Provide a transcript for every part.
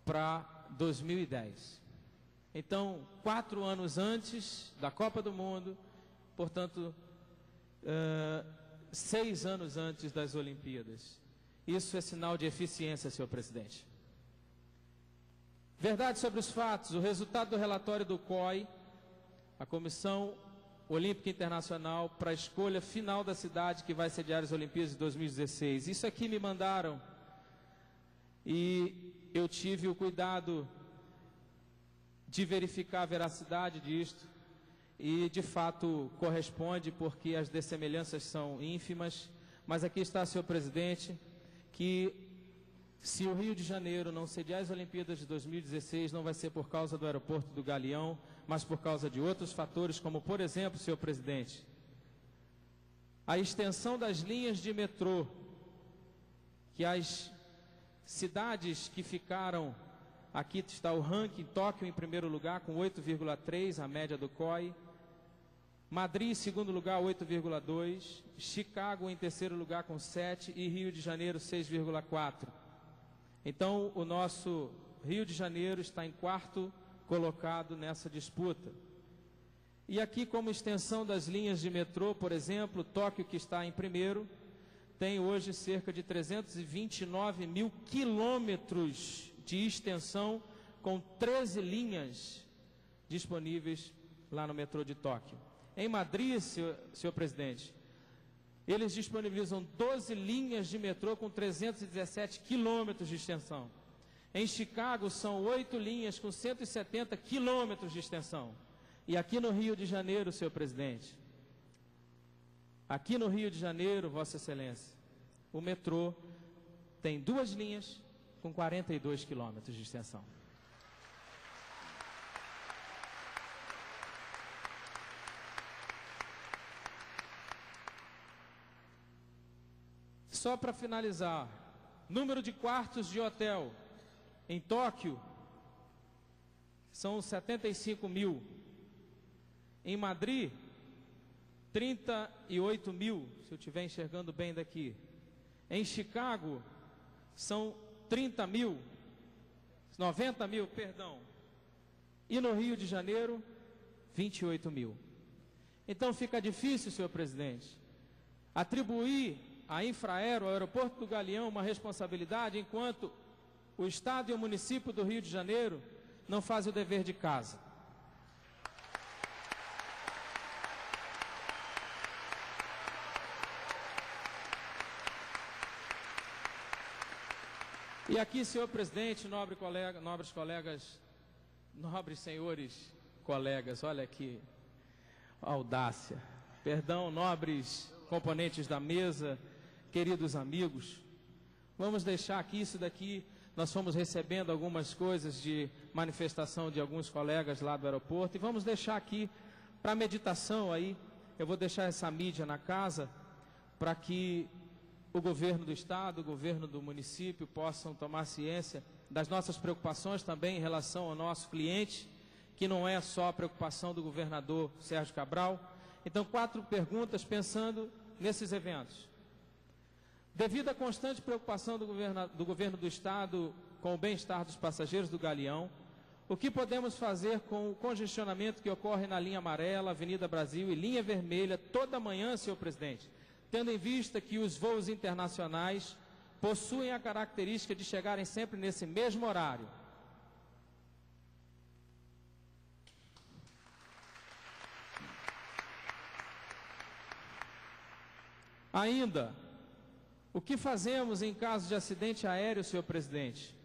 para 2010. Então, 4 anos antes da Copa do Mundo, portanto, 6 anos antes das Olimpíadas. Isso é sinal de eficiência, senhor presidente. Verdade sobre os fatos: o resultado do relatório do COI, a Comissão Olímpica Internacional, para a escolha final da cidade que vai sediar as Olimpíadas de 2016. Isso aqui me mandaram e eu tive o cuidado de verificar a veracidade disto e de fato corresponde, porque as dessemelhanças são ínfimas. Mas aqui está, senhor presidente, que se o Rio de Janeiro não sediar as Olimpíadas de 2016, não vai ser por causa do aeroporto do Galeão, mas por causa de outros fatores, como, por exemplo, senhor presidente, a extensão das linhas de metrô, que as cidades que ficaram, aqui está o ranking: Tóquio em primeiro lugar com 8,3, a média do COI, Madrid em segundo lugar 8,2, Chicago em terceiro lugar com 7 e Rio de Janeiro 6,4. Então, o nosso Rio de Janeiro está em 4º colocado nessa disputa. E aqui, como extensão das linhas de metrô, por exemplo, Tóquio, que está em primeiro, tem hoje cerca de 329 mil quilômetros de extensão, com 13 linhas disponíveis lá no metrô de Tóquio. Em Madrid, senhor presidente, eles disponibilizam 12 linhas de metrô com 317 quilômetros de extensão. Em Chicago são 8 linhas com 170 quilômetros de extensão. E aqui no Rio de Janeiro, senhor presidente, aqui no Rio de Janeiro, Vossa Excelência, o metrô tem 2 linhas com 42 quilômetros de extensão. Só para finalizar, número de quartos de hotel em Tóquio são 75 mil. Em Madrid, 38 mil, se eu estiver enxergando bem daqui. Em Chicago, são 30 mil, 90 mil, perdão. E no Rio de Janeiro, 28 mil. Então fica difícil, senhor presidente, atribuir a Infraero, ao aeroporto do Galeão, uma responsabilidade, enquanto o Estado e o município do Rio de Janeiro não fazem o dever de casa. E aqui, senhor presidente, nobres colegas, nobres senhores colegas, olha que audácia, perdão, nobres componentes da mesa, queridos amigos, vamos deixar aqui isso daqui. Nós fomos recebendo algumas coisas de manifestação de alguns colegas lá do aeroporto e vamos deixar aqui para meditação aí. Eu vou deixar essa mídia na casa para que o governo do estado, o governo do município possam tomar ciência das nossas preocupações também em relação ao nosso cliente, que não é só a preocupação do governador Sérgio Cabral. Então, 4 perguntas pensando nesses eventos. Devido à constante preocupação do governo do estado com o bem-estar dos passageiros do Galeão, o que podemos fazer com o congestionamento que ocorre na linha amarela, Avenida Brasil e linha vermelha toda manhã, senhor presidente, tendo em vista que os voos internacionais possuem a característica de chegarem sempre nesse mesmo horário? Ainda, o que fazemos em caso de acidente aéreo, senhor presidente,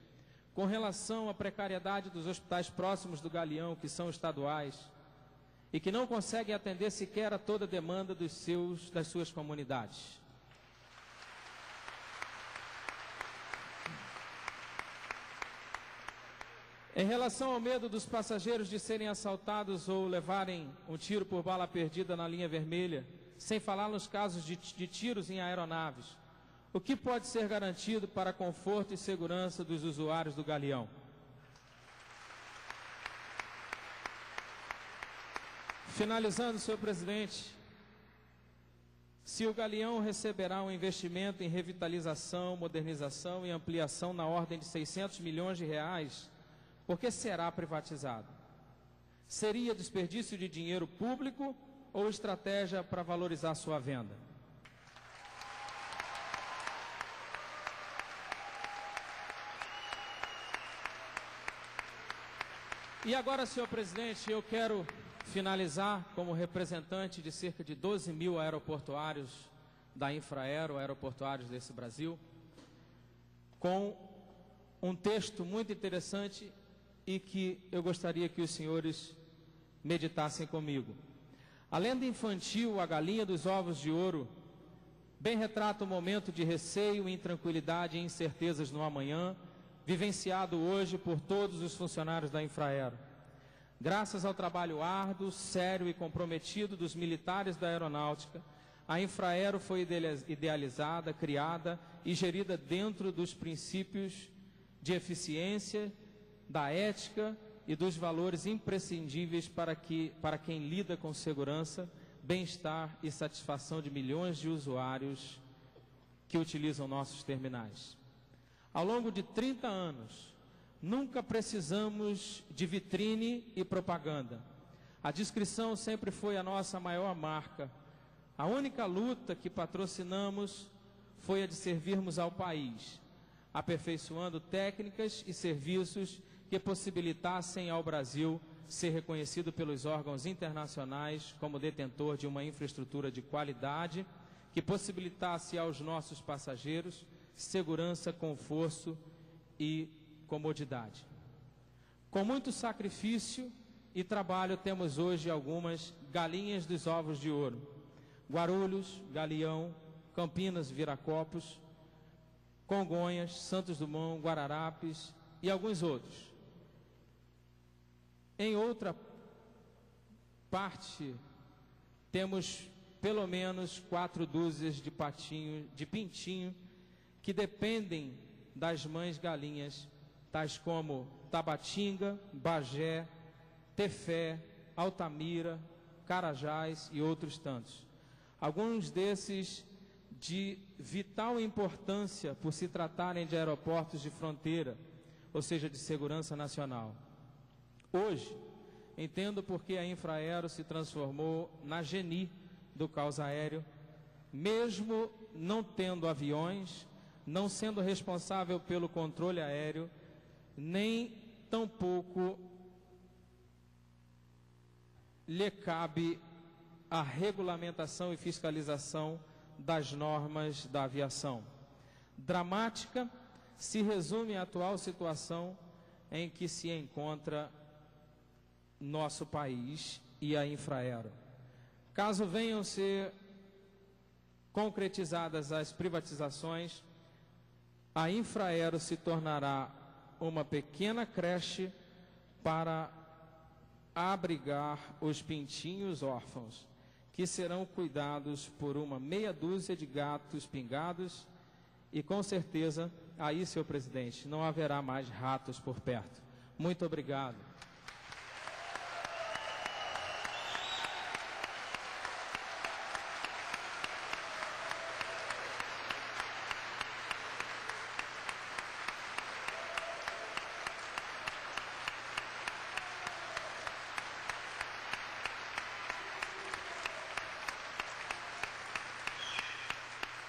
com relação à precariedade dos hospitais próximos do Galeão, que são estaduais, e que não conseguem atender sequer a toda a demanda das suas comunidades? Em relação ao medo dos passageiros de serem assaltados ou levarem um tiro por bala perdida na linha vermelha, sem falar nos casos de tiros em aeronaves, o que pode ser garantido para conforto e segurança dos usuários do Galeão? Finalizando, senhor presidente, Se o Galeão receberá um investimento em revitalização, modernização e ampliação na ordem de 600 milhões de reais, por que será privatizado? Seria desperdício de dinheiro público ou estratégia para valorizar sua venda? E agora, senhor presidente, eu quero finalizar como representante de cerca de 12 mil aeroportuários da Infraero, aeroportuários desse Brasil, com um texto muito interessante e que eu gostaria que os senhores meditassem comigo. A lenda infantil, A Galinha dos Ovos de Ouro, bem retrata o momento de receio, intranquilidade e incertezas no amanhã, vivenciado hoje por todos os funcionários da Infraero. Graças ao trabalho árduo, sério e comprometido dos militares da aeronáutica, a Infraero foi idealizada, criada e gerida dentro dos princípios de eficiência, da ética e dos valores imprescindíveis para quem lida com segurança, bem-estar e satisfação de milhões de usuários que utilizam nossos terminais. Ao longo de 30 anos, nunca precisamos de vitrine e propaganda. A discrição sempre foi a nossa maior marca. A única luta que patrocinamos foi a de servirmos ao país, aperfeiçoando técnicas e serviços que possibilitassem ao Brasil ser reconhecido pelos órgãos internacionais como detentor de uma infraestrutura de qualidade que possibilitasse aos nossos passageiros segurança, conforto e comodidade. Com muito sacrifício e trabalho temos hoje algumas galinhas dos ovos de ouro: Guarulhos, Galeão, Campinas, Viracopos, Congonhas, Santos Dumont, Guararapes e alguns outros. Em outra parte, temos pelo menos 4 dúzias de pintinho que dependem das mães galinhas, tais como Tabatinga, Bagé, Tefé, Altamira, Carajás e outros tantos. Alguns desses de vital importância por se tratarem de aeroportos de fronteira, ou seja, de segurança nacional. Hoje, entendo por que a Infraero se transformou na GENI do caos aéreo, mesmo não tendo aviões, não sendo responsável pelo controle aéreo, nem tampouco lhe cabe a regulamentação e fiscalização das normas da aviação. Dramática se resume à atual situação em que se encontra nosso país e a Infraero. Caso venham ser concretizadas as privatizações, a Infraero se tornará uma pequena creche para abrigar os pintinhos órfãos, que serão cuidados por uma meia dúzia de gatos pingados e, com certeza, aí, senhor presidente, não haverá mais ratos por perto. Muito obrigado.